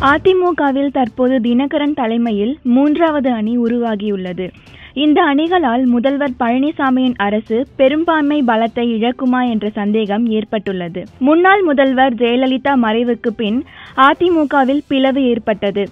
அதிமுகவில் தற்போது தினகரன் தலைமையில் 3வது அணி உருவாகியுள்ளது. இந்த அணிகளால் முதல்வர் பழனிசாமியின் அரசு பெரும்பான்மை பலத்தை இழக்குமா என்ற சந்தேகம் ஏற்பட்டுள்ளது. முன்னாள் முதல்வர் ஜெயலலிதா மறைவுக்கு பின் அதிமுகவில் பிளவு ஏற்பட்டது.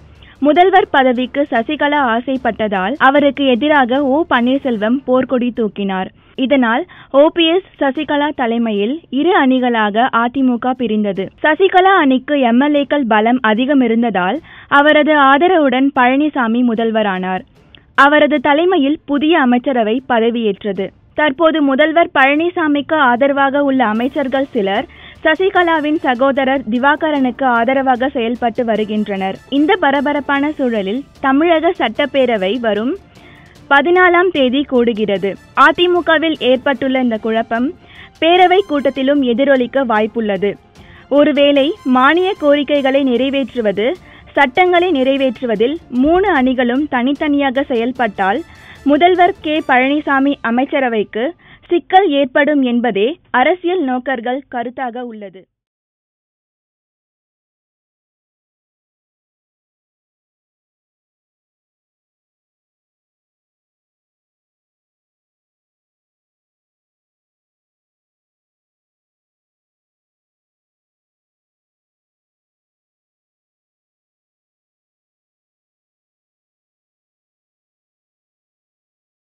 முதல்வர் பதவிக்கு சசிகலா ஆசைப்பட்டதால் அவருக்கு எதிராக ஓ. பன்னீர்செல்வம் போர்க்கொடி தூக்கினார். இதனால் ஓபிஎஸ், சசிகலா தலைமையில் இரு அணிகளாக அதிமுக பிரிந்தது. சசிகலா அணிக்கு எம்எல்ஏக்கள் பலம் அதிகம் இருந்ததால் அவரது ஆதரவுடன் பழனிசாமி முதல்வரானார். அவரது தலைமையில் புதிய அமைச்சரவை பதவியேற்றது. தற்போது முதல்வர் பழனிசாமிக்கு ஆதரவாக உள்ள அமைச்சர்கள் சிலர் சசிகலாவின் சகோதரர் திவாகரனுக்கு ஆதரவாக செயல்பட்டு வருகின்றனர். இந்த பரபரப்பான சூழலில் தமிழக சட்டப்பேரவை வரும் 14ஆம் தேதி கூடுகிறது. அதிமுகவில் ஏற்பட்டுள்ள இந்த குழப்பம் பேரவை கூட்டத்திலும் எதிரொலிக்க வாய்ப்புள்ளது. ஒருவேளை மானிய கோரிக்கைகளை நிறைவேற்றுவது, சட்டங்களை நிறைவேற்றுவதில் 3 அணிகளும் தனித்தனியாக செயல்பட்டால் முதல்வர் பழனிசாமி அமைச்சரவைக்கு சிக்கல் ஏற்படும் என்பதே அரசியல் நோக்கர்கள் கருத்தாக உள்ளது.